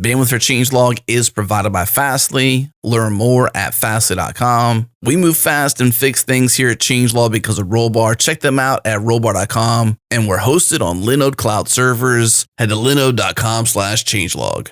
Bandwidth for Changelog is provided by Fastly. Learn more at fastly.com. We move fast and fix things here at Changelog because of Rollbar. Check them out at rollbar.com. And we're hosted on Linode Cloud servers. Head to linode.com/changelog.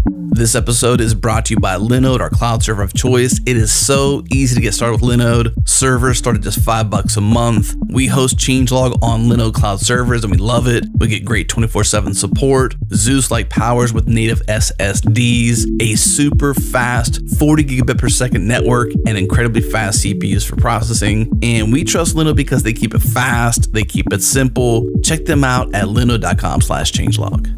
This episode is brought to you by Linode, our cloud server of choice. It is so easy to get started with Linode. Servers start at just $5 a month. We host Changelog on Linode cloud servers and we love it. We get great 24/7 support, Zeus-like powers with native SSDs, a super fast 40 gigabit per second network, and incredibly fast CPUs for processing. And we trust Linode because they keep it fast, they keep it simple. Check them out at linode.com/changelog.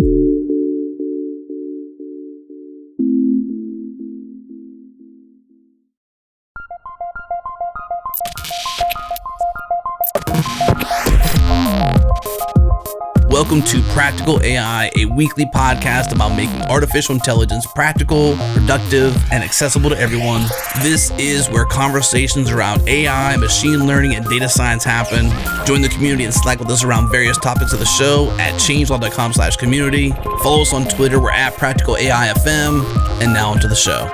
Welcome to Practical AI, a weekly podcast about making artificial intelligence practical, productive, and accessible to everyone. This is where conversations around AI, machine learning, and data science happen. Join the community and Slack with us around various topics of the show at changelog.com/community. Follow us on Twitter. We're at Practical AI FM. And now onto the show.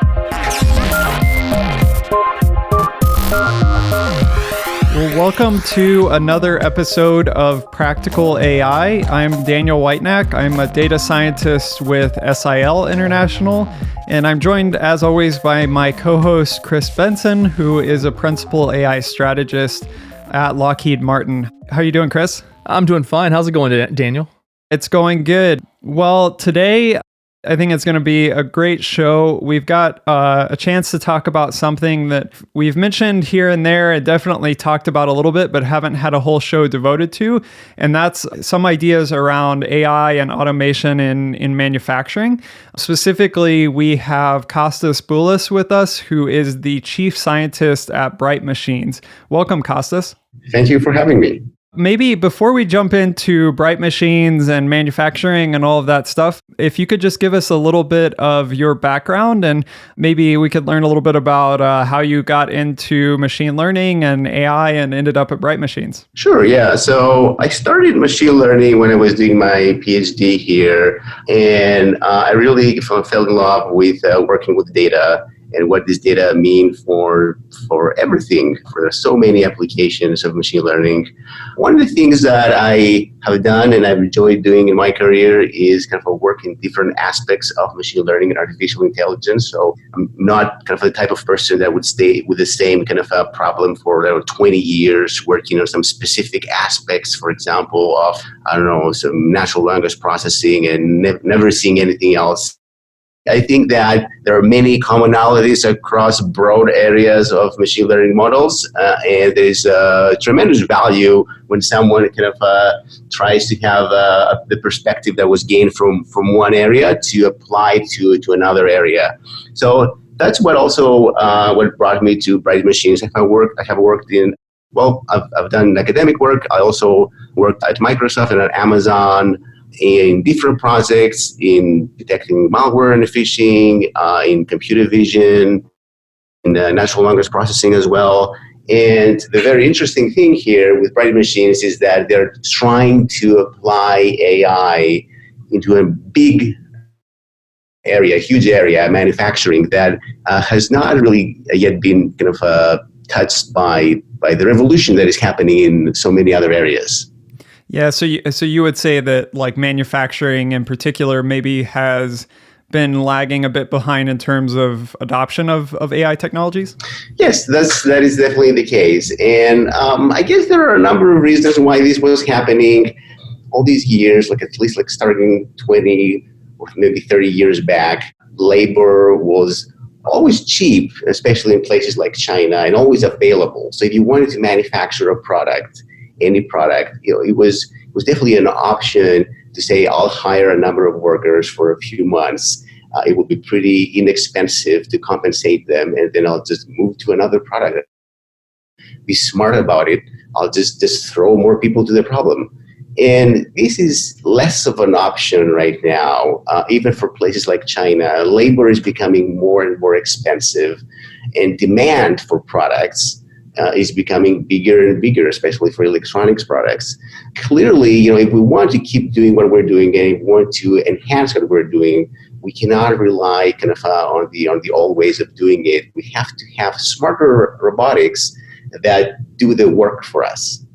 Well, welcome to another episode of Practical AI. I'm Daniel Whitenack. I'm a data scientist with SIL International, and I'm joined, as always, by my co-host, Chris Benson, who is a principal AI strategist at Lockheed Martin. How are you doing, Chris? I'm doing fine. How's it going, Daniel? It's going good. Well, today, I think it's going to be a great show. We've got a chance to talk about something that we've mentioned here and there and definitely talked about a little bit, but haven't had a whole show devoted to. And that's some ideas around AI and automation in manufacturing. Specifically, we have Costas Boulis with us, who is the chief scientist at Bright Machines. Welcome, Costas. Thank you for having me. Maybe before we jump into Bright Machines and manufacturing and all of that stuff, if you could just give us a little bit of your background and maybe we could learn a little bit about how you got into machine learning and AI and ended up at Bright Machines. Sure, yeah. So I started machine learning when I was doing my PhD here, and I really fell in love with working with data and what this data mean for everything. For so many applications of machine learning. One of the things that I have done and I've enjoyed doing in my career is kind of work in different aspects of machine learning and artificial intelligence. So I'm not kind of the type of person that would stay with the same kind of a problem for 20 years working on some specific aspects, for example, of, some natural language processing and never seeing anything else. I think that there are many commonalities across broad areas of machine learning models, and there's tremendous value when someone kind of tries to have the perspective that was gained from one area to apply to another area. So that's what also what brought me to Bright Machines. I've done academic work. I also worked at Microsoft and at Amazon in different projects in detecting malware and phishing, in computer vision, in natural language processing as well. And the very interesting thing here with Bright Machines is that they're trying to apply AI into a big area, huge area, manufacturing, that has not really yet been kind of touched by the revolution that is happening in so many other areas. Yeah, so you would say that like manufacturing in particular maybe has been lagging a bit behind in terms of adoption of AI technologies? Yes, that is definitely the case. And I guess there are a number of reasons why this was happening all these years, at least starting 20 or maybe 30 years back. Labor was always cheap, especially in places like China, and always available. So if you wanted to manufacture a product, any product, it was definitely an option to say, I'll hire a number of workers for a few months. It would be pretty inexpensive to compensate them, and then I'll just move to another product. Be smart about it. I'll just throw more people to the problem. And this is less of an option right now, even for places like China. Labor is becoming more and more expensive, and demand for products is becoming bigger and bigger, especially for electronics products. Clearly, if we want to keep doing what we're doing and we want to enhance what we're doing, we cannot rely on the old ways of doing it. We have to have smarter robotics that do the work for us.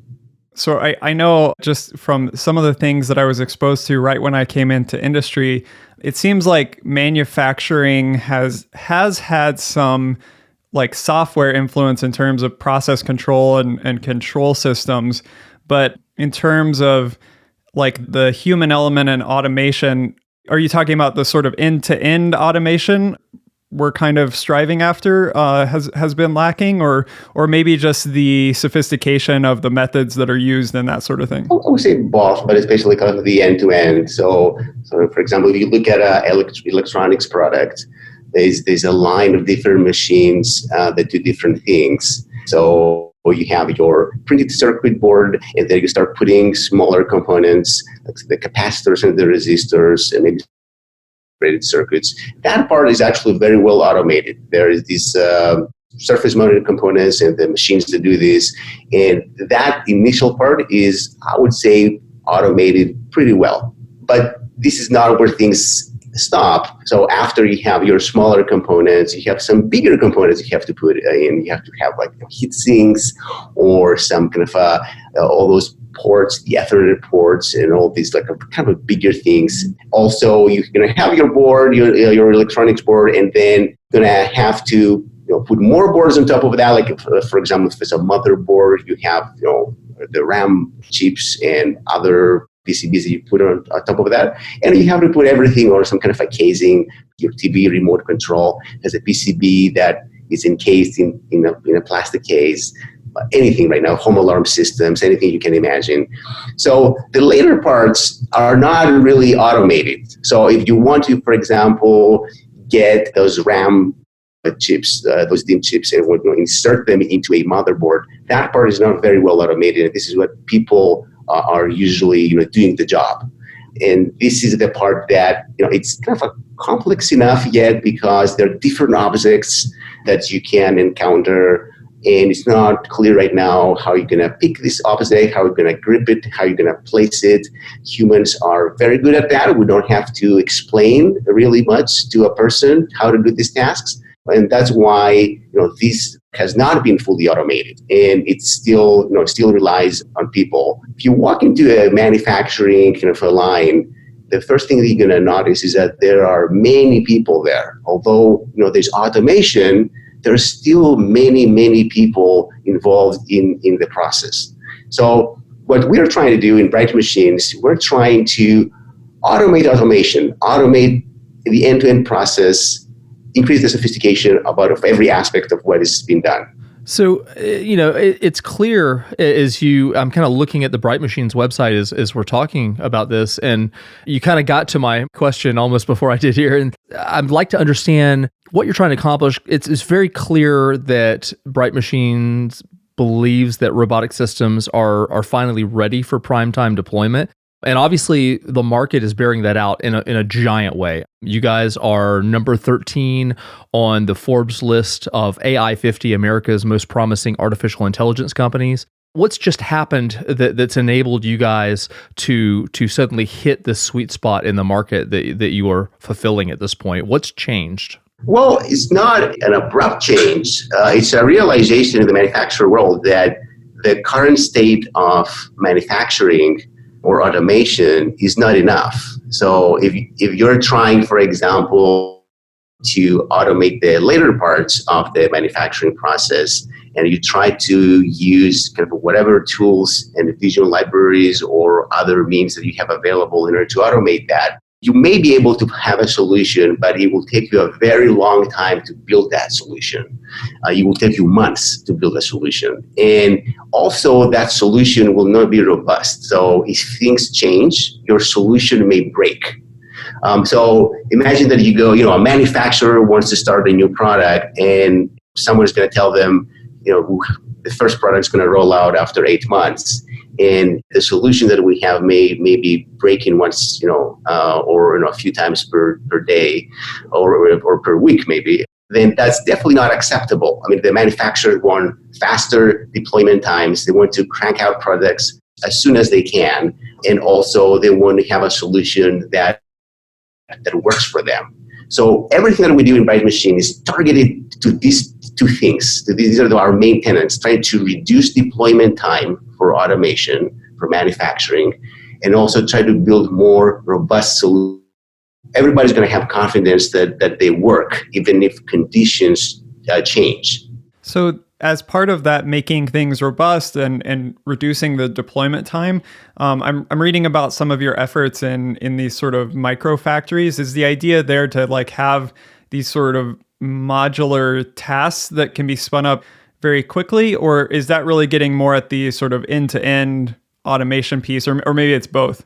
So I know just from some of the things that I was exposed to right when I came into industry, it seems like manufacturing has had some like software influence in terms of process control and control systems. But in terms of like the human element and automation, are you talking about the sort of end-to-end automation we're kind of striving after has been lacking, or maybe just the sophistication of the methods that are used and that sort of thing? I would say both, but especially kind of the end-to-end. So for example, if you look at an electronics product, there's a line of different machines that do different things. So you have your printed circuit board, and then you start putting smaller components, like the capacitors and the resistors, and maybe integrated circuits. That part is actually very well automated. There is these surface mounted components and the machines that do this. And that initial part is, I would say, automated pretty well. But this is not where things stop. So after you have your smaller components, you have some bigger components you have to put in. You have to have like heat sinks or some kind of all those ports, the Ethernet ports, and all these like kind of bigger things. Also, you're going to have your board, your electronics board, and then you're going to have to put more boards on top of that. Like for example, if it's a motherboard, you have the RAM chips and other PCBs that you put on top of that, and you have to put everything or some kind of a casing. Your TV remote control has a PCB that is encased in a plastic case. Anything right now, home alarm systems, anything you can imagine. So the later parts are not really automated. So if you want to, for example, get those RAM chips, those DIMM chips, and insert them into a motherboard, that part is not very well automated. This is what people are usually doing the job. And this is the part that it's kind of complex enough yet, because there are different objects that you can encounter. And it's not clear right now how you're going to pick this object, how you're going to grip it, how you're going to place it. Humans are very good at that. We don't have to explain really much to a person how to do these tasks. And that's why this has not been fully automated, and it still relies on people. If you walk into a manufacturing kind of a line, the first thing that you're going to notice is that there are many people there. Although there's automation, there's still many people involved in the process. So what we're trying to do in Bright Machines, we're trying to automate automation, automate the end-to-end process, increase the sophistication of every aspect of what is being done. So, it's clear I'm kind of looking at the Bright Machines website as we're talking about this, and you kind of got to my question almost before I did here. And I'd like to understand what you're trying to accomplish. It's very clear that Bright Machines believes that robotic systems are finally ready for primetime deployment. And obviously, the market is bearing that out in a giant way. You guys are number 13 on the Forbes list of AI 50 America's most promising artificial intelligence companies. What's just happened that's enabled you guys to suddenly hit this sweet spot in the market that you are fulfilling at this point? What's changed? Well, it's not an abrupt change. It's a realization in the manufacturing world that the current state of manufacturing or automation is not enough. So if you're trying, for example, to automate the later parts of the manufacturing process, and you try to use kind of whatever tools and visual libraries or other means that you have available in order to automate that, you may be able to have a solution, but it will take you a very long time to build that solution. It will take you months to build a solution. And also that solution will not be robust. So if things change, your solution may break. So imagine that you go, a manufacturer wants to start a new product, and someone's going to tell them, the first product is going to roll out after 8 months. And the solution that we have may be breaking once, or a few times per day or per week maybe, then that's definitely not acceptable. I mean, the manufacturers want faster deployment times. They want to crank out products as soon as they can. And also they want to have a solution that works for them. So everything that we do in Bright Machine is targeted to these two things. These are our main tenets, trying to reduce deployment time for automation, for manufacturing, and also try to build more robust solutions. Everybody's going to have confidence that they work, even if conditions change. So as part of that, making things robust and reducing the deployment time, I'm reading about some of your efforts in these sort of microfactories. Is the idea there to like have these sort of modular tasks that can be spun up very quickly, or is that really getting more at the sort of end-to-end automation piece, or maybe it's both?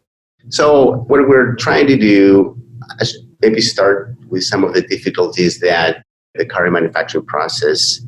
So what we're trying to do, maybe start with some of the difficulties that the current manufacturing process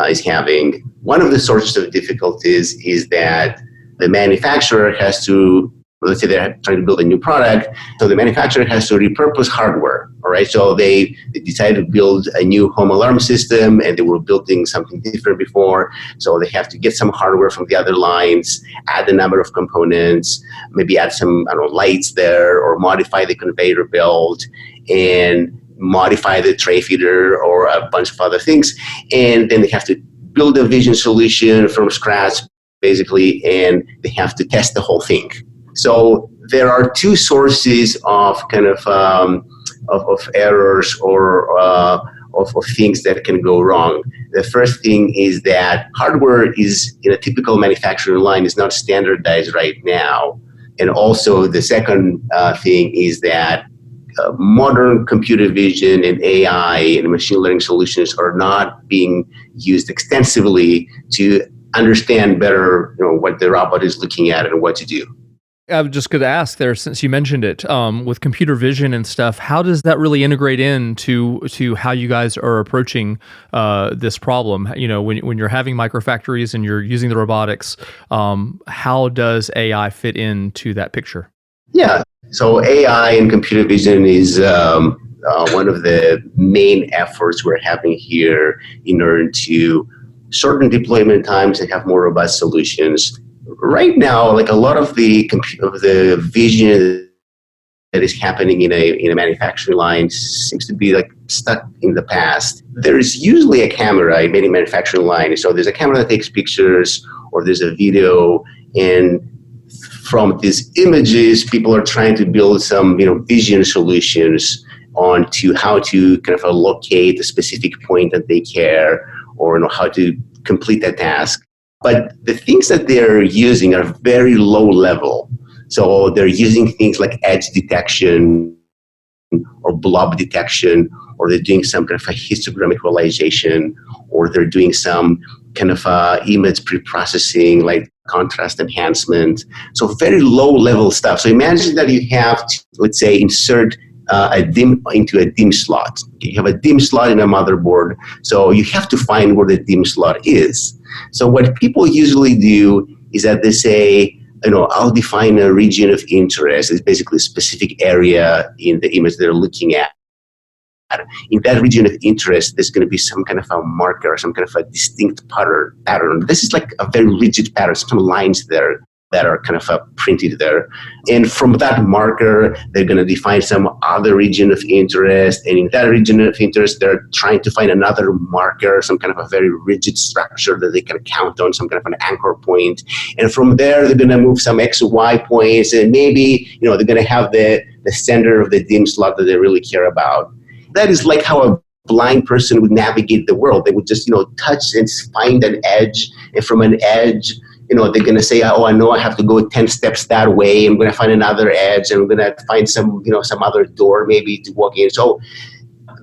is having. One of the sources of difficulties is that the manufacturer has to, let's say they're trying to build a new product, so the manufacturer has to repurpose hardware, all right? So they decided to build a new home alarm system, and they were building something different before, so they have to get some hardware from the other lines, add a number of components, maybe add some, lights there, or modify the conveyor belt, and modify the tray feeder or a bunch of other things. And then they have to build a vision solution from scratch, basically, and they have to test the whole thing. So there are two sources of kind of errors or of things that can go wrong. The first thing is that hardware is in a typical manufacturing line is not standardized right now. And also the second thing is that modern computer vision and AI and machine learning solutions are not being used extensively to understand better, what the robot is looking at and what to do. I was just going to ask there, since you mentioned it, with computer vision and stuff, how does that really integrate into how you guys are approaching this problem? When you're having microfactories and you're using the robotics, how does AI fit into that picture? Yeah. So AI and computer vision is one of the main efforts we're having here in order to shorten deployment times and have more robust solutions. Right now, like a lot of the vision that is happening in a manufacturing line seems to be like stuck in the past. There is usually a camera in many manufacturing lines. So there's a camera that takes pictures, or there's a video, and from these images, people are trying to build some, vision solutions onto how to kind of locate a specific point that they care, or how to complete that task. But the things that they're using are very low level. So they're using things like edge detection or blob detection, or they're doing some kind of a histogram equalization, or they're doing some kind of image pre-processing like contrast enhancement. So very low level stuff. So imagine that you have to, let's say, insert a DIMM into a DIMM slot. You have a DIMM slot in a motherboard, so you have to find where the DIMM slot is. So what people usually do is that they say, I'll define a region of interest. It's basically a specific area in the image they're looking at. In that region of interest, there's going to be some kind of a marker, some kind of a distinct pattern. This is like a very rigid pattern, some lines there that are kind of printed there. And from that marker, they're going to define some other region of interest. And in that region of interest, they're trying to find another marker, some kind of a very rigid structure that they can count on, some kind of an anchor point. And from there, they're going to move some X or Y points. And maybe, they're going to have the center of the DIMM slot that they really care about. That is like how a blind person would navigate the world. They would just, touch and find an edge. And from an edge, they're going to say, I know I have to go 10 steps that way. I'm going to find another edge, and I'm going to find some, some other door maybe to walk in. So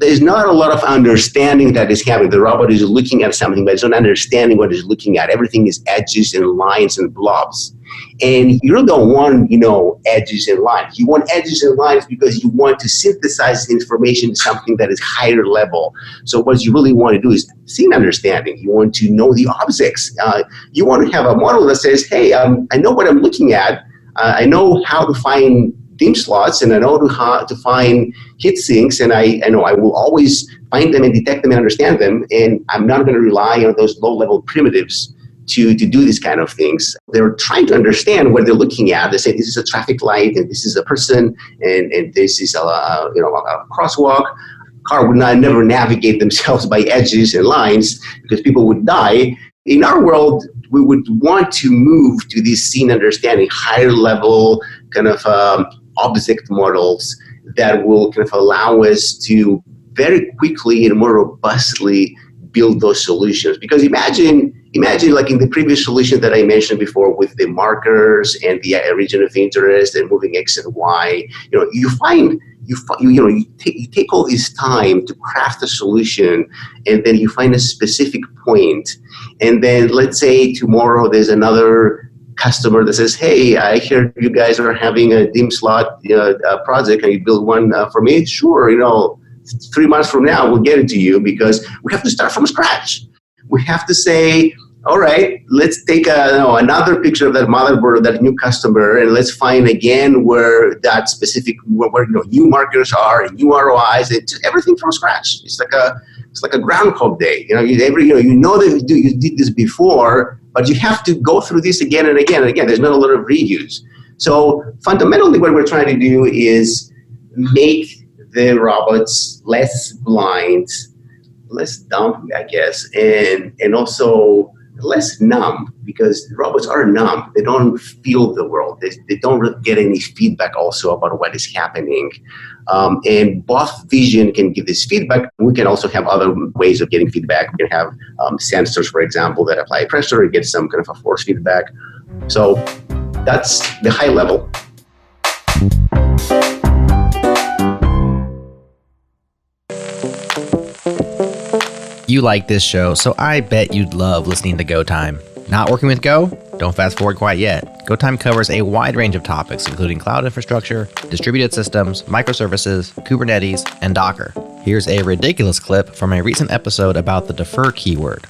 there's not a lot of understanding that is happening. The robot is looking at something, but it's not understanding what it's looking at. Everything is edges and lines and blobs. And you really don't want, edges and lines. You want edges and lines because you want to synthesize information to something that is higher level. So what you really want to do is scene understanding. You want to know the objects. You want to have a model that says, hey, I know what I'm looking at. I know how to find DIMM slots, and I know how to find heat sinks, and I know I will always find them and detect them and understand them, and I'm not going to rely on those low-level primitives to do these kind of things. They're trying to understand what they're looking at. They say this is a traffic light, and this is a person, and this is a crosswalk. car would not never navigate themselves by edges and lines because people would die. In our world, we would want to move to this scene understanding, higher level kind of object models that will kind of allow us to very quickly and more robustly build those solutions. Because imagine like in the previous solution that I mentioned before with the markers and the region of interest and moving X and Y, you take all this time to craft a solution, and then you find a specific point, and then let's say tomorrow there's another customer that says, hey, I hear you guys are having a dim slot project. Can you build one for me? Sure, 3 months from now, we'll get it to you, because we have to start from scratch. We have to say, all right, let's take another picture of that motherboard of that new customer, and let's find again where that specific where new markers are and new ROIs. It's everything from scratch. It's like a Groundhog Day. You did this before, but you have to go through this again and again and again. There's not a lot of reuse. So fundamentally, what we're trying to do is make the robots less blind, less dumb, I guess, and also less numb, because robots are numb. They don't feel the world. They don't really get any feedback also about what is happening. And both vision can give this feedback. We can also have other ways of getting feedback. We can have sensors, for example, that apply pressure and get some kind of a force feedback. So that's the high level. You like this show, so I bet you'd love listening to Go Time. Not working with Go? Don't fast forward quite yet. Go Time covers a wide range of topics, including cloud infrastructure, distributed systems, microservices, Kubernetes, and Docker. Here's a ridiculous clip from a recent episode about the defer keyword.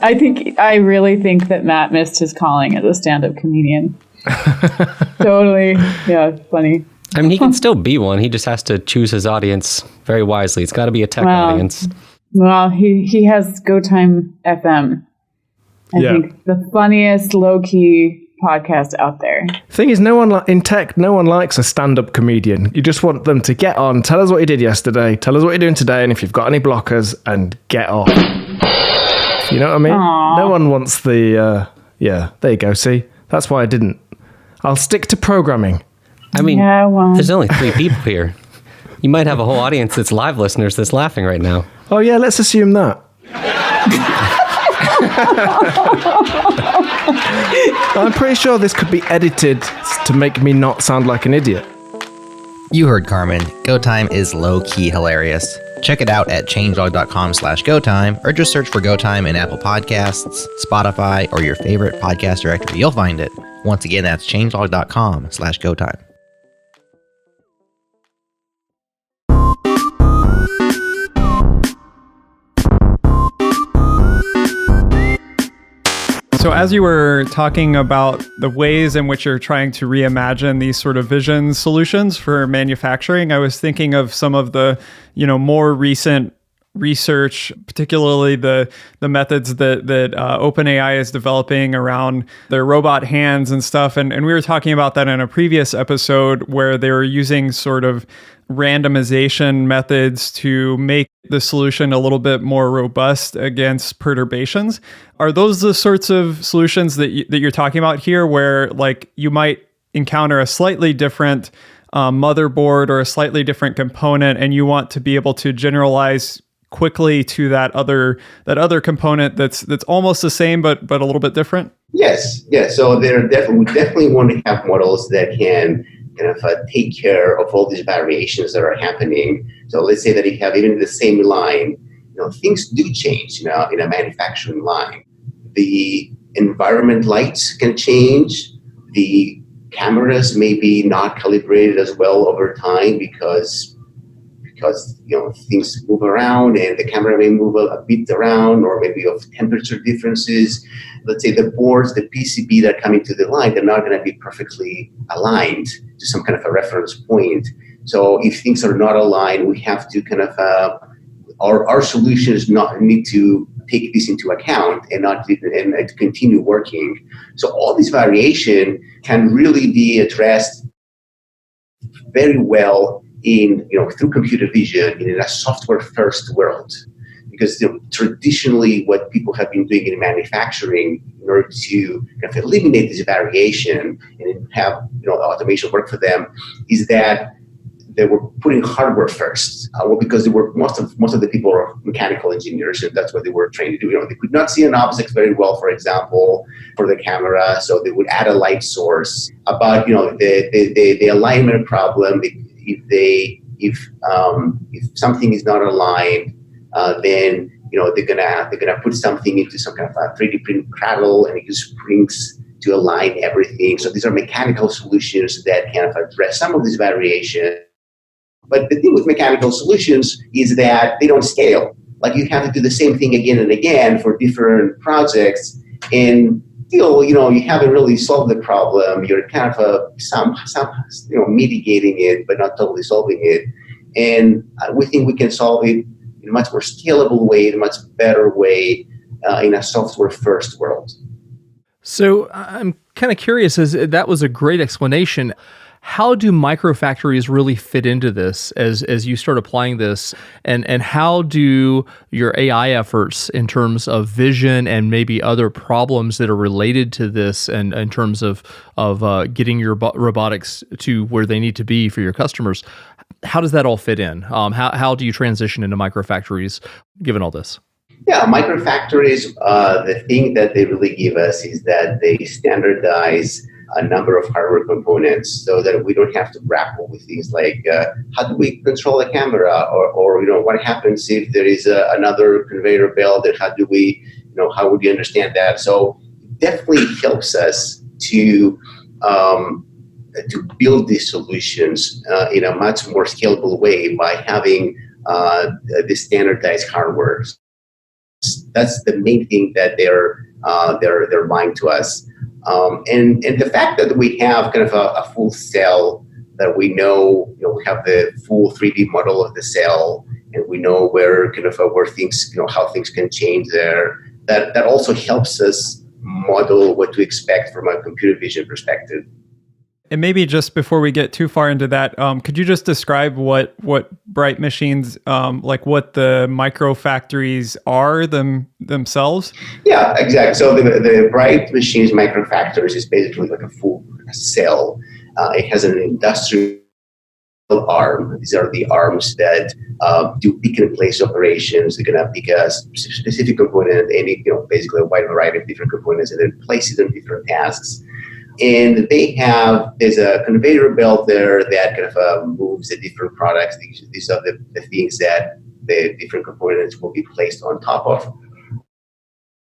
I really think that Matt missed his calling as a stand-up comedian. Totally. Yeah, it's funny. I mean, he can still be one. He just has to choose his audience very wisely. It's got to be a tech audience. Well, he has Go Time FM. I think the funniest low-key podcast out there. Thing is, in tech, no one likes a stand-up comedian. You just want them to get on, tell us what you did yesterday, tell us what you're doing today, and if you've got any blockers, and get off. You know what I mean? Aww. No one wants the... there you go, see? That's why I didn't. I'll stick to programming. I mean, there's only 3 people here. You might have a whole audience that's live listeners that's laughing right now. Oh yeah, let's assume that. I'm pretty sure this could be edited to make me not sound like an idiot. You heard Carmen. Go Time is low-key hilarious. Check it out at changelog.com/GoTime, or just search for Go Time in Apple Podcasts, Spotify, or your favorite podcast directory. You'll find it. Once again, that's changelog.com/GoTime. So as you were talking about the ways in which you're trying to reimagine these sort of vision solutions for manufacturing, I was thinking of some of the, more recent research, particularly the methods that OpenAI is developing around their robot hands and stuff. And we were talking about that in a previous episode where they were using sort of randomization methods to make the solution a little bit more robust against perturbations. Are those the sorts of solutions that you're talking about here, where like you might encounter a slightly different motherboard or a slightly different component, and you want to be able to generalize quickly to that other component that's almost the same but a little bit different? Yes. So we definitely want to have models that can kind of take care of all these variations that are happening. So let's say that you have even the same line, things do change in a manufacturing line. The environment lights can change. The cameras may be not calibrated as well over time because things move around, and the camera may move a bit around, or maybe of temperature differences. Let's say the boards, the PCB that come into the line, they're not going to be perfectly aligned to some kind of a reference point. So if things are not aligned, we have to kind of our solutions need to take this into account and continue working. So all this variation can really be addressed very well through computer vision in a software-first world. Because traditionally, what people have been doing in manufacturing in order to kind of eliminate this variation and have automation work for them is that they were putting hardware first. Because most of the people are mechanical engineers, and that's what they were trained to do. They could not see an object very well, for example, for the camera, so they would add a light source. About the alignment problem, if something is not aligned, then they're gonna put something into some kind of a 3D print cradle and use springs to align everything. So these are mechanical solutions that kind of address some of this variation. But the thing with mechanical solutions is that they don't scale. Like, you have to do the same thing again and again for different projects, and still, you haven't really solved the problem. You're kind of mitigating it, but not totally solving it. And we think we can solve it in a much more scalable way, in a much better way, in a software-first world. So I'm kind of curious, as that was a great explanation. How do microfactories really fit into this as you start applying this? And how do your AI efforts in terms of vision and maybe other problems that are related to this, and in terms of getting your robotics to where they need to be for your customers, how does that all fit in? How do you transition into microfactories given all this? Yeah, microfactories, the thing that they really give us is that they standardize a number of hardware components so that we don't have to grapple with things like how do we control the camera, or what happens if there is another conveyor belt, and how do we, how would you understand that? So it definitely helps us to build these solutions in a much more scalable way by having the standardized hardware. That's the main thing that they're buying to us. And the fact that we have kind of a full cell, that we know, we have the full 3D model of the cell, and we know where things, how things can change there. That also helps us model what to expect from a computer vision perspective. And maybe just before we get too far into that, could you just describe what Bright Machines, like what the microfactories are themselves? Yeah, exactly. So the Bright Machines microfactories is basically like a full cell. It has an industrial arm. These are the arms that do pick-and-place operations. They're going to pick a specific component, basically a wide variety of different components, and then place it on different tasks. And there's a conveyor belt there that kind of moves the different products. These are the things that the different components will be placed on top of.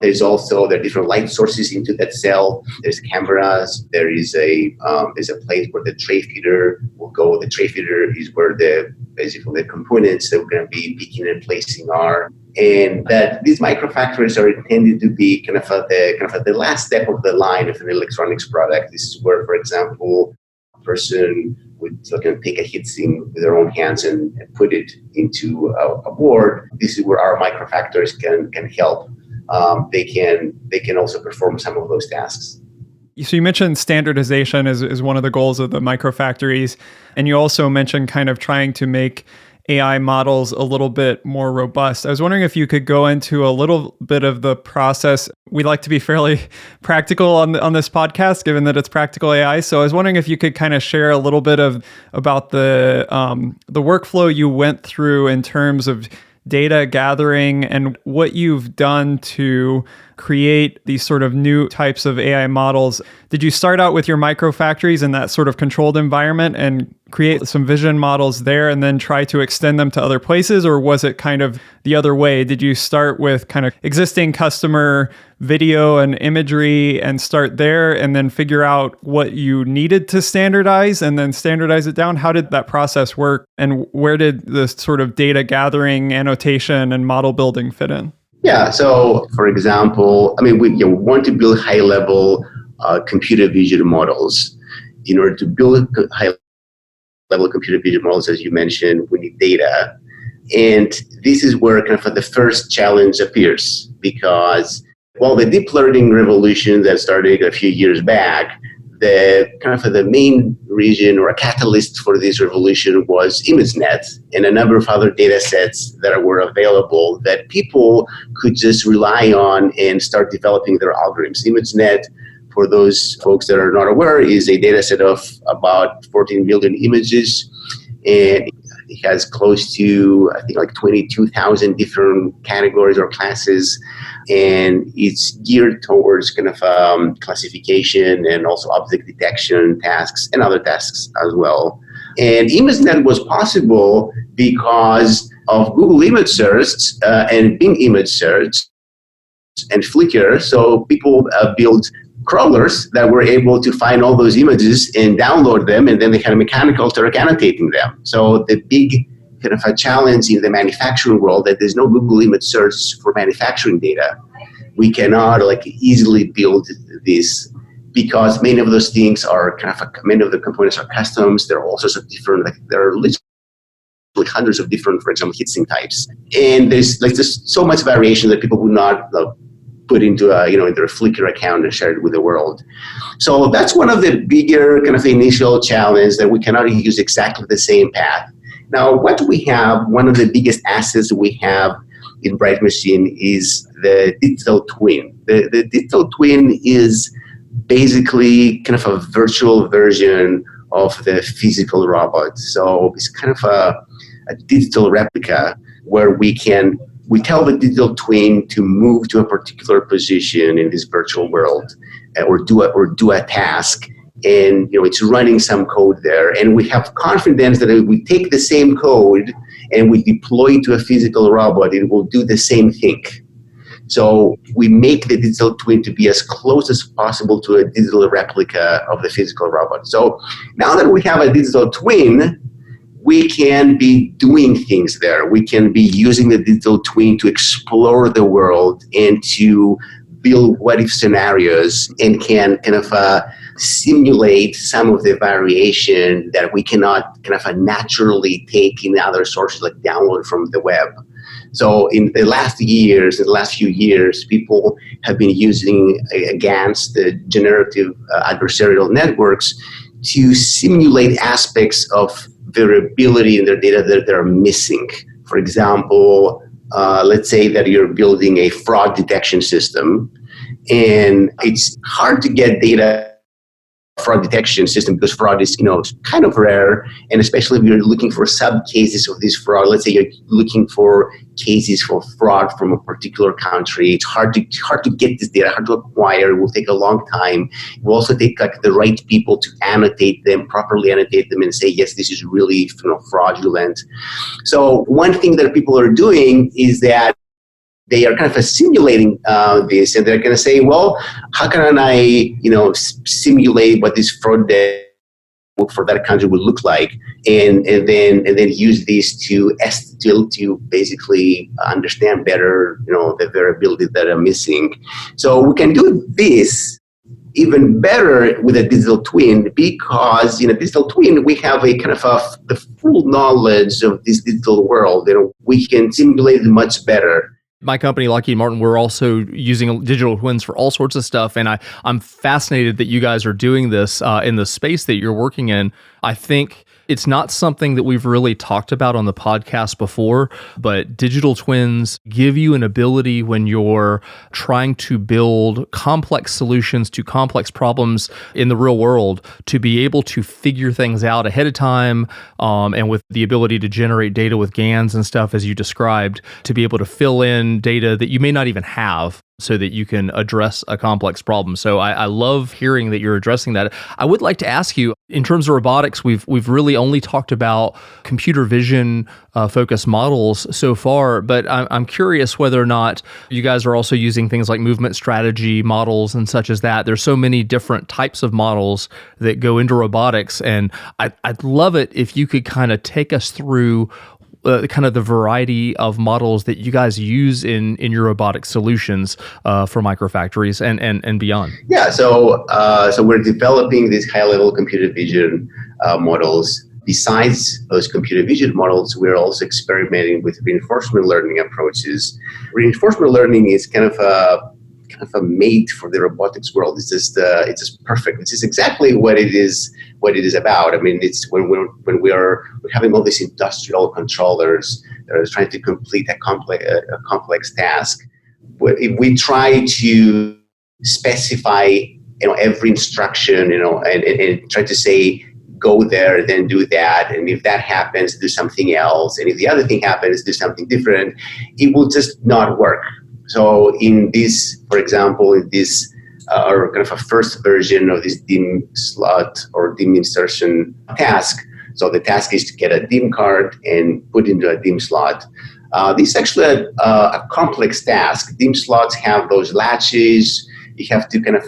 There are different light sources into that cell. There's cameras. There's a place where the tray feeder will go. The tray feeder is where basically the components that we're going to be picking and placing are. And that these microfactories are intended to be kind of the last step of the line of an electronics product. This is where, for example, a person would take a heatsink with their own hands and put it into a board. This is where our microfactories can help. They can also perform some of those tasks. So you mentioned standardization is one of the goals of the microfactories, and you also mentioned kind of trying to make AI models a little bit more robust. I was wondering if you could go into a little bit of the process. We like to be fairly practical on this podcast, given that it's practical AI. So I was wondering if you could kind of share a little bit about the workflow you went through in terms of data gathering and what you've done to create these sort of new types of AI models. Did you start out with your microfactories in that sort of controlled environment and create some vision models there and then try to extend them to other places? Or was it kind of the other way? Did you start with kind of existing customer video and imagery and start there and then figure out what you needed to standardize and then standardize it down? How did that process work? And where did the sort of data gathering, annotation, and model building fit in? Yeah, so for example, we want to build high-level computer vision models. In order to build high-level computer vision models, as you mentioned, we need data. And this is where kind of the first challenge appears, because, the deep learning revolution that started a few years back, the main reason or a catalyst for this revolution was ImageNet and a number of other data sets that were available that people could just rely on and start developing their algorithms. ImageNet, for those folks that are not aware, is a data set of about 14 million images, and it has close to, I think, like 22,000 different categories or classes, and it's geared towards kind of classification and also object detection tasks and other tasks as well. And ImageNet was possible because of Google Image Search and Bing Image Search and Flickr. So people built crawlers that were able to find all those images and download them, and then they had a mechanical Turk annotating them. So the big kind of a challenge in the manufacturing world that there's no Google Image Search for manufacturing data. We cannot easily build this because many of those things are many of the components are customs. There are all sorts of different, there are literally hundreds of different, for example, heatsink types. And there's so much variation that people would not put into into a Flickr account and share it with the world. So that's one of the bigger kind of initial challenges, that we cannot use exactly the same path. Now, what we have, one of the biggest assets we have in Bright Machine is the digital twin. The digital twin is basically kind of a virtual version of the physical robot. So it's kind of a digital replica where we tell the digital twin to move to a particular position in this virtual world, or do a task, and it's running some code there, and we have confidence that if we take the same code and we deploy it to a physical robot, it will do the same thing. So we make the digital twin to be as close as possible to a digital replica of the physical robot. So now that we have a digital twin, we can be doing things there. We can be using the digital twin to explore the world and to build what-if scenarios, and can kind of simulate some of the variation that we cannot kind of naturally take in other sources, like download from the web. So in the last few years, people have been using GANs, the generative adversarial networks, to simulate aspects of variability in their data that they're missing. For example, let's say that you're building a fraud detection system, and it's hard to get data fraud detection system because fraud is kind of rare, and especially if you're looking for sub-cases of this fraud. Let's say you're looking for cases for fraud from a particular country. It's hard to get this data, hard to acquire. It will take a long time. It will also take the right people to properly annotate them and say, yes, this is really fraudulent. So one thing that people are doing is that they are kind of simulating this, and they're going to say, well, how can I, simulate what this fraud for that country would look like, and then use this to basically understand better, the variability that I'm missing. So we can do this even better with a digital twin, because in a digital twin we have a kind of the full knowledge of this digital world. We can simulate it much better. My company, Lockheed Martin, we're also using digital twins for all sorts of stuff. And I'm fascinated that you guys are doing this in the space that you're working in. I think it's not something that we've really talked about on the podcast before, but digital twins give you an ability when you're trying to build complex solutions to complex problems in the real world to be able to figure things out ahead of time, and with the ability to generate data with GANs and stuff, as you described, to be able to fill in data that you may not even have, so that you can address a complex problem. So I love hearing that you're addressing that. I would like to ask you, in terms of robotics, we've really only talked about computer vision focused models so far, but I'm curious whether or not you guys are also using things like movement strategy models and such as that. There's so many different types of models that go into robotics, and I'd love it if you could kind of take us through kind of the variety of models that you guys use in your robotic solutions for microfactories and beyond. Yeah, so we're developing these high-level computer vision models. Besides those computer vision models, we're also experimenting with reinforcement learning approaches. Reinforcement learning is kind of kind of made for the robotics world. It's just perfect. This is exactly what it is about. I mean, it's when we're having all these industrial controllers that are trying to complete a complex task. If we try to specify, every instruction, and try to say, go there, then do that, and if that happens, do something else, and if the other thing happens, do something different, it will just not work. So in this, for example, or kind of a first version of this DIM slot or DIM insertion task, so the task is to get a DIM card and put into a DIM slot. This is actually a complex task. DIM slots have those latches. You have to kind of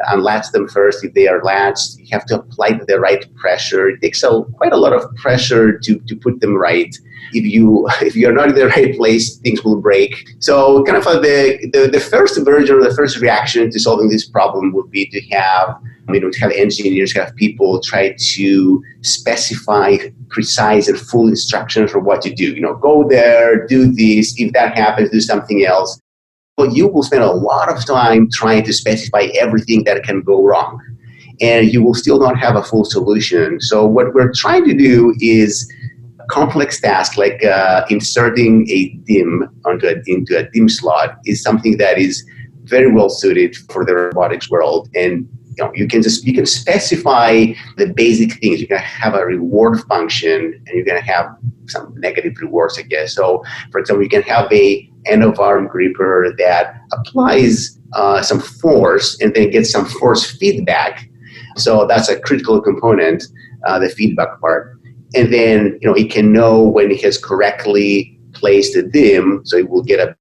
unlatch them first. If they are latched, you have to apply the right pressure. It takes quite a lot of pressure to put them right. If you're not in the right place, things will break. So kind of the first version or the first reaction to solving this problem would be to have engineers, have people try to specify precise and full instructions for what to do. Go there, do this. If that happens, do something else. But you will spend a lot of time trying to specify everything that can go wrong, and you will still not have a full solution. So what we're trying to do is a complex task like inserting a DIM into a DIM slot is something that is very well suited for the robotics world. And you can specify the basic things. You're going to have a reward function, and you're going to have some negative rewards, I guess. So, for example, you can have a end of arm gripper that applies some force and then gets some force feedback. So that's a critical component, the feedback part. And then it can know when it has correctly placed a DIM, so it will get a.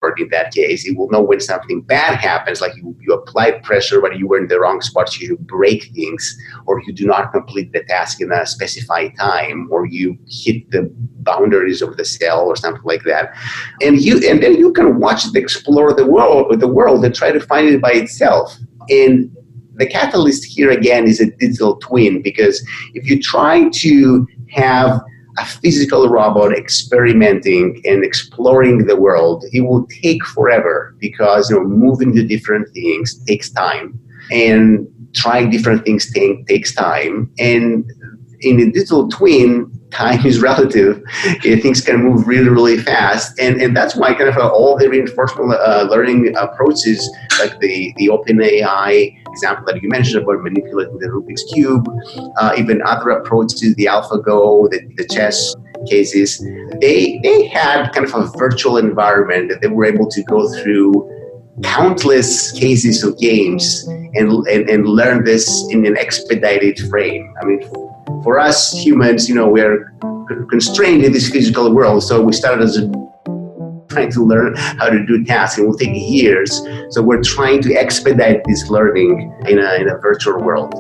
Or in that case, it will know when something bad happens, like you apply pressure, but you were in the wrong spot, so you break things, or you do not complete the task in a specified time, or you hit the boundaries of the cell or something like that. And then you can watch it explore the world and try to find it by itself. And the catalyst here again is a digital twin, because if you try to have a physical robot experimenting and exploring the world, it will take forever, because moving to different things takes time, and trying different things takes time. And in a digital twin, time is relative. Things can move really, really fast, and that's why kind of all the reinforcement learning approaches, like the OpenAI example that you mentioned about manipulating the Rubik's Cube, even other approaches, the AlphaGo, the chess cases, they had kind of a virtual environment that they were able to go through countless cases of games and learn this in an expedited frame. I mean, for us humans, we're constrained in this physical world, so we started as trying to learn how to do tasks. It will take years. So we're trying to expedite this learning in a virtual world.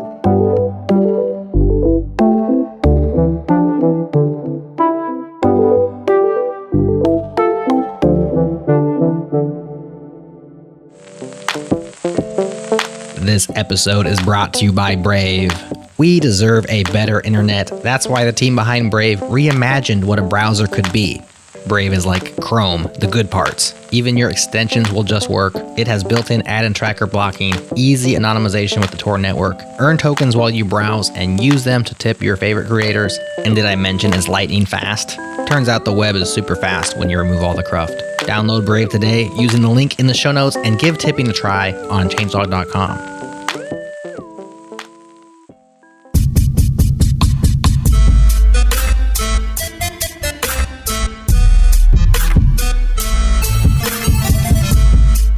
This episode is brought to you by Brave. We deserve a better internet. That's why the team behind Brave reimagined what a browser could be. Brave is like Chrome, the good parts. Even your extensions will just work. It has built-in ad and tracker blocking, easy anonymization with the Tor network, earn tokens while you browse, and use them to tip your favorite creators. And did I mention it's lightning fast? Turns out the web is super fast when you remove all the cruft. Download Brave today using the link in the show notes and give tipping a try on changelog.com.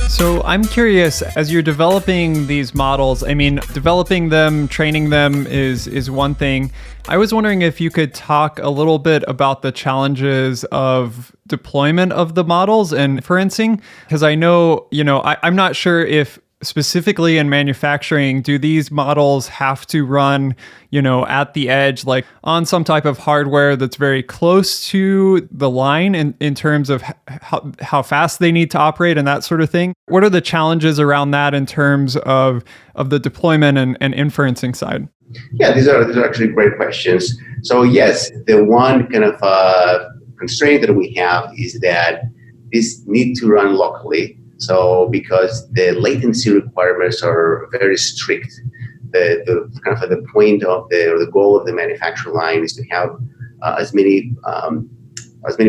So I'm curious, as you're developing these models, I mean, developing them, training them is one thing. I was wondering if you could talk a little bit about the challenges of deployment of the models and inferencing, because I know, I'm not sure if specifically in manufacturing, do these models have to run, at the edge, like on some type of hardware that's very close to the line in terms of how fast they need to operate and that sort of thing? What are the challenges around that in terms of the deployment and inferencing side? Yeah, these are actually great questions. So yes, the one kind of constraint that we have is that these need to run locally. So because the latency requirements are very strict, the kind of the point of the goal of the manufacturing line is to have as many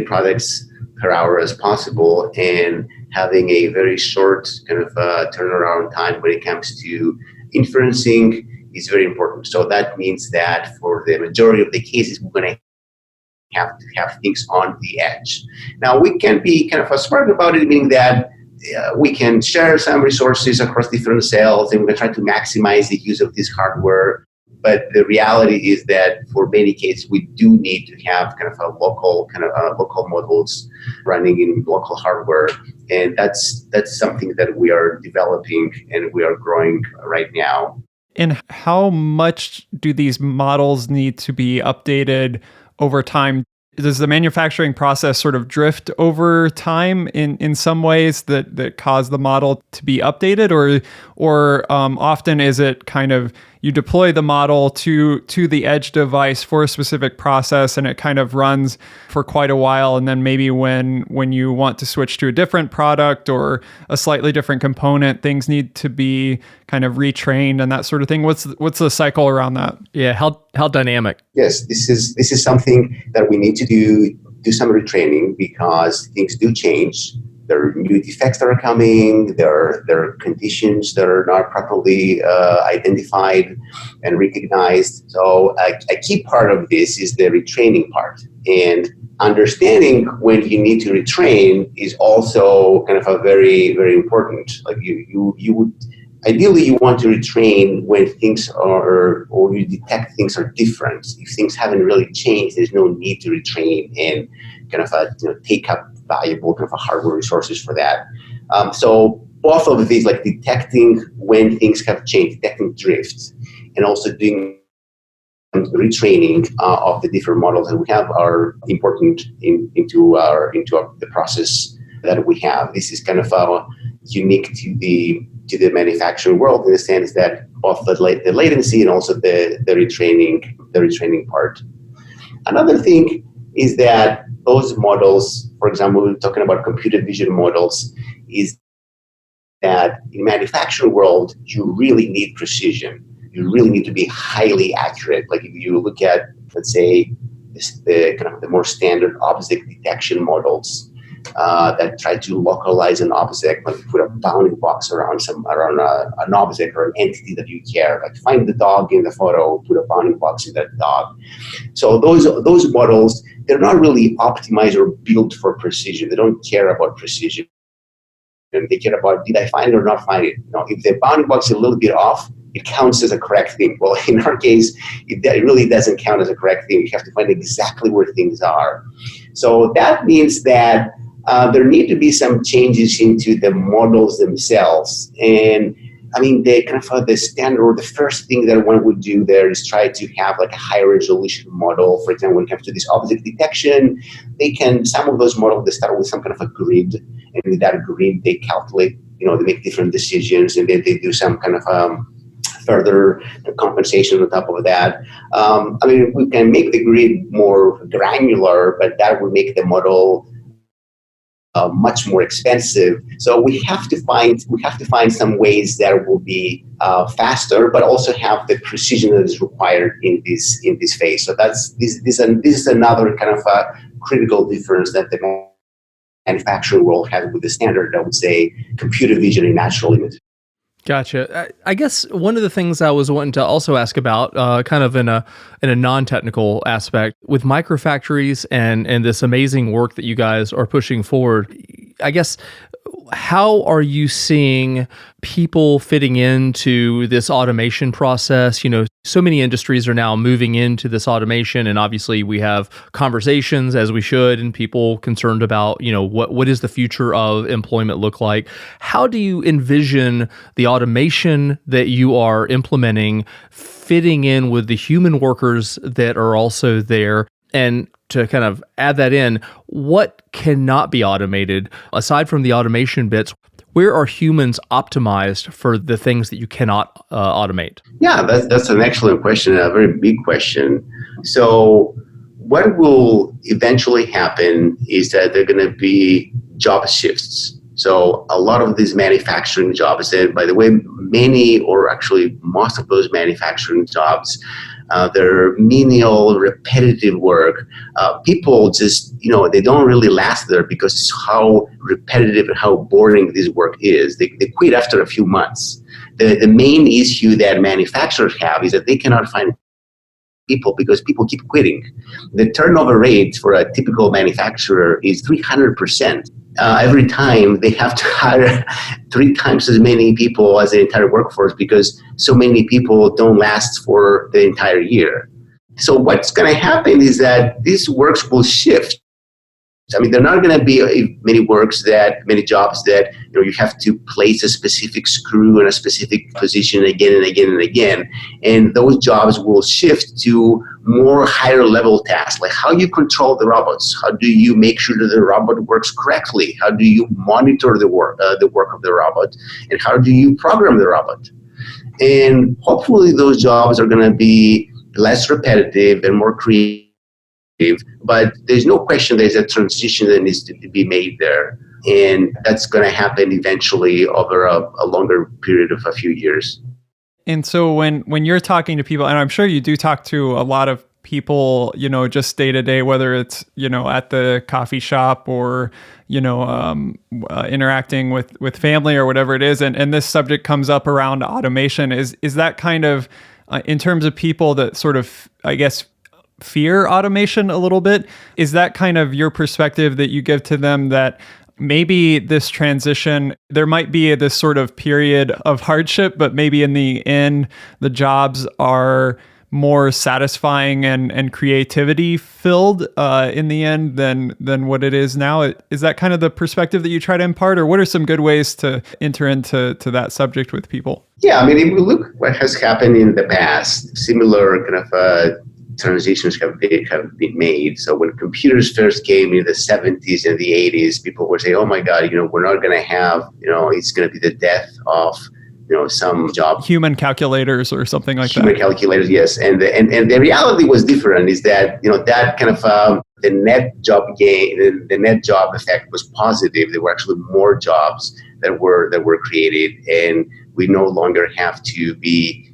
products per hour as possible, and having a very short kind of turnaround time when it comes to inferencing is very important. So that means that for the majority of the cases, we're going to have things on the edge. Now, we can be kind of smart about it, meaning that we can share some resources across different cells, and we can try to maximize the use of this hardware. But the reality is that for many cases, we do need to have kind of a local models running in local hardware, and that's something that we are developing and we are growing right now. And how much do these models need to be updated over time? Does the manufacturing process sort of drift over time in some ways that cause the model to be updated, or often is it kind of you deploy the model to the edge device for a specific process and it kind of runs for quite a while, and then maybe when you want to switch to a different product or a slightly different component, things need to be kind of retrained and that sort of thing? What's the cycle around that? Yeah, how dynamic? Yes, this is something that we need to do some retraining, because things do change. There are new defects that are coming. There are conditions that are not properly identified and recognized. So a key part of this is the retraining part. And understanding when you need to retrain is also kind of a very, very important. Like you would ideally you want to retrain when things are, or you detect things are different. If things haven't really changed, there's no need to retrain and kind of take up valuable kind of hardware resources for that. So both of these, like detecting when things have changed, detecting drifts, and also doing retraining of the different models that we have are important into the process that we have. This is kind of unique to the manufacturing world, in the sense that both the latency and also the retraining part. Another thing is that those models, for example, we're talking about computer vision models, is that in manufacturing world, you really need precision. You really need to be highly accurate. Like if you look at, let's say, the more standard object detection models that try to localize an object, like put a bounding box around an object or an entity that you care, like find the dog in the photo, put a bounding box in that dog. So those models, they're not really optimized or built for precision. They don't care about precision. And they care about, did I find it or not find it? If the bounding box is a little bit off, it counts as a correct thing. Well, in our case, it really doesn't count as a correct thing. You have to find exactly where things are. So that means that there need to be some changes into the models themselves. And I mean, the standard, or the first thing that one would do there is try to have like a high resolution model. For example, when it comes to this object detection, some of those models, they start with some kind of a grid. And with that grid, they calculate, they make different decisions, and then they do some kind of further compensation on top of that. I mean, we can make the grid more granular, but that would make the model much more expensive. So we have to find some ways that will be faster, but also have the precision that is required in this phase. So this is another kind of a critical difference that the manufacturing world has with the standard, I would say, computer vision and natural image. Gotcha. I guess one of the things I was wanting to also ask about, kind of in a non-technical aspect, with microfactories and this amazing work that you guys are pushing forward, I guess, how are you seeing people fitting into this automation process? So many industries are now moving into this automation, and obviously we have conversations, as we should, and people concerned about, what is the future of employment look like? How do you envision the automation that you are implementing fitting in with the human workers that are also there? And to kind of add that in, what cannot be automated aside from the automation bits? Where are humans optimized for the things that you cannot automate? Yeah, that's an excellent question, a very big question. So what will eventually happen is that there are going to be job shifts. So a lot of these manufacturing jobs, and by the way, many or actually most of those manufacturing jobs, they're menial, repetitive work. People just, they don't really last there because it's how repetitive and how boring this work is. They quit after a few months. The main issue that manufacturers have is that they cannot find people because people keep quitting. The turnover rate for a typical manufacturer is 300%. Every time they have to hire 3 times as many people as the entire workforce because so many people don't last for the entire year. So what's going to happen is that these works will shift. I mean, there are not going to be many jobs that you have to place a specific screw in a specific position again and again and again. And those jobs will shift to more higher level tasks, like how you control the robots. How do you make sure that the robot works correctly? How do you monitor the work of the robot? And how do you program the robot? And hopefully those jobs are going to be less repetitive and more creative. But there's no question there's a transition that needs to be made there. And that's going to happen eventually over a longer period of a few years. And so when you're talking to people, and I'm sure you do talk to a lot of people, just day to day, whether it's, at the coffee shop or, interacting with family or whatever it is. And this subject comes up around automation. Is that kind of, in terms of people that sort of, I guess, fear automation a little bit, is that kind of your perspective that you give to them, that maybe this transition, there might be this sort of period of hardship, but maybe in the end, the jobs are more satisfying and creativity filled in the end than what it is now? Is that kind of the perspective that you try to impart, or what are some good ways to enter into that subject with people? Yeah, I mean, if we look what has happened in the past, similar kind of transitions have been made. So when computers first came in the 70s and the 80s, people would say, oh my God, we're not going to have, it's going to be the death of, some job. Human calculators or something like Human calculators, yes. And the reality was different, is that, that kind of the net job gain, the net job effect was positive. There were actually more jobs that were created, and we no longer have to be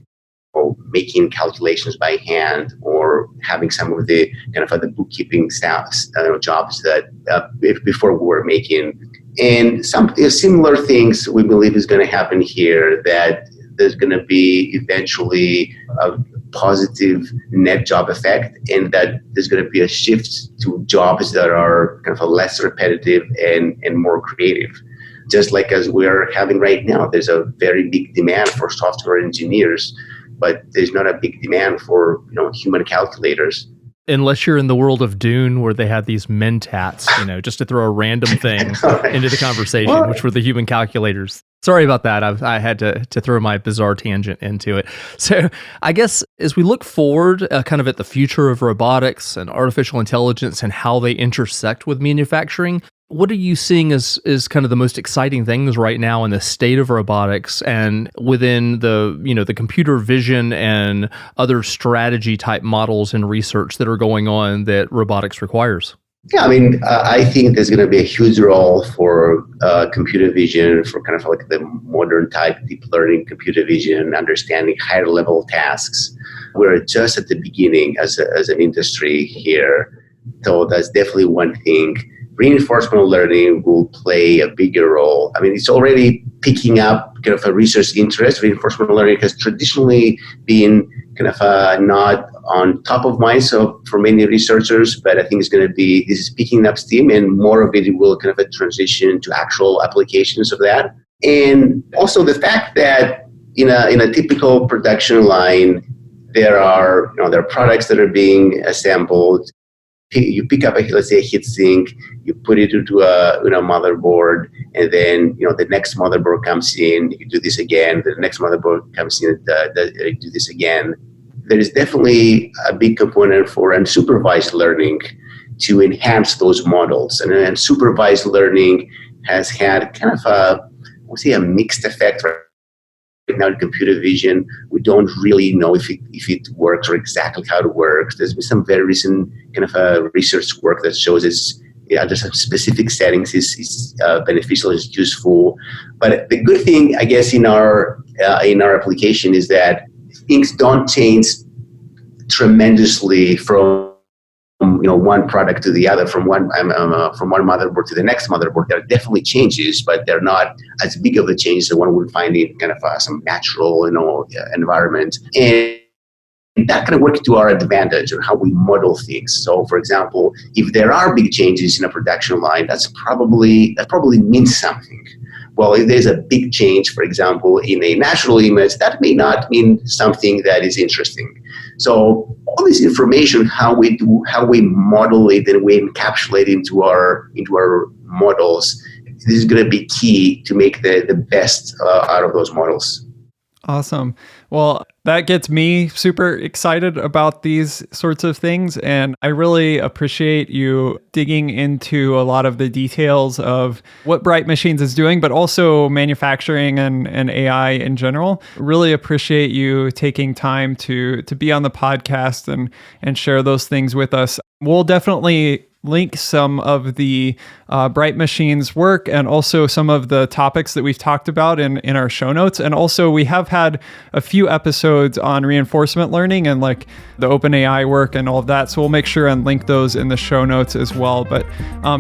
making calculations by hand or having some of the kind of the bookkeeping jobs that before we were making. And some similar things we believe is going to happen here, that there's going to be eventually a positive net job effect, and that there's going to be a shift to jobs that are kind of less repetitive and more creative. Just like as we're having right now, there's a very big demand for software engineers, but there's not a big demand for human calculators. Unless you're in the world of Dune, where they had these mentats, just to throw a random thing into the conversation, which were the human calculators. Sorry about that. I had to throw my bizarre tangent into it. So I guess as we look forward kind of at the future of robotics and artificial intelligence and how they intersect with manufacturing, what are you seeing as kind of the most exciting things right now in the state of robotics and within the computer vision and other strategy type models and research that are going on that robotics requires? Yeah, I mean, I think there's going to be a huge role for computer vision, for kind of like the modern type deep learning computer vision, understanding higher level tasks. We're just at the beginning as an industry here. So that's definitely one thing. Reinforcement learning will play a bigger role. I mean, it's already picking up kind of a research interest. Reinforcement learning has traditionally been kind of not on top of mind for many researchers, but I think this is picking up steam, and more of it will kind of transition to actual applications of that. And also the fact that in a typical production line, there are products that are being assembled. You pick up let's say a heat sink, you put it into a motherboard, and then the next motherboard comes in, you do this again, the next motherboard comes in, you do this again. There is definitely a big component for unsupervised learning to enhance those models. And unsupervised learning has had kind of a mixed effect right now in computer vision. We don't really know if it works or exactly how it works. There's been some very recent kind of research work that shows it's under some specific settings is beneficial, is useful. But the good thing, I guess, in our application is that things don't change tremendously from one product to the other, from one motherboard to the next motherboard. There are definitely changes, but they're not as big of a change as one would find in kind of some natural environment. And that can work to our advantage on how we model things. So, for example, if there are big changes in a production line, that probably means something. Well, if there's a big change, for example, in a natural image, that may not mean something that is interesting. So all this information, how we model it and we encapsulate into our models, this is going to be key to make the best out of those models. Awesome. Well, that gets me super excited about these sorts of things. And I really appreciate you digging into a lot of the details of what Bright Machines is doing, but also manufacturing and AI in general. Really appreciate you taking time to be on the podcast and share those things with us. We'll definitely link some of the Bright Machines work and also some of the topics that we've talked about in our show notes. And also we have had a few episodes on reinforcement learning and like the OpenAI work and all of that. So we'll make sure and link those in the show notes as well. But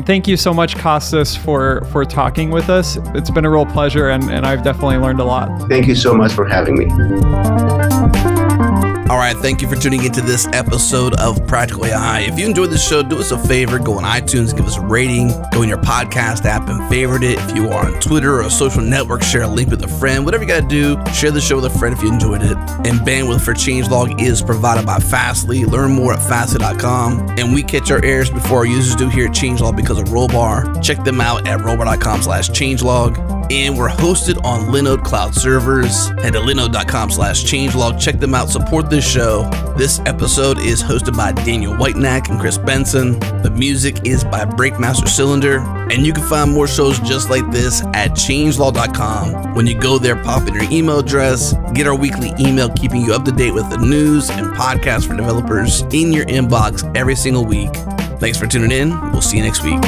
thank you so much, Costas, for talking with us. It's been a real pleasure and I've definitely learned a lot. Thank you so much for having me. All right, thank you for tuning into this episode of Practical AI. If you enjoyed this show, do us a favor, go on iTunes, give us a rating, go in your podcast app and favorite it. If you are on Twitter or a social network, share a link with a friend. Whatever you got to do, share the show with a friend if you enjoyed it. And bandwidth for changelog is provided by Fastly. Learn more at Fastly.com. And we catch our errors before our users do here at Changelog because of Rollbar. Check them out at rollbar.com/changelog. And we're hosted on Linode Cloud servers. Head to linode.com/changelog. Check them out. Support this show. This episode is hosted by Daniel Whitenack and Chris Benson. The music is by Breakmaster Cylinder. And you can find more shows just like this at changelog.com. When you go there, pop in your email address. Get our weekly email keeping you up to date with the news and podcasts for developers in your inbox every single week. Thanks for tuning in. We'll see you next week.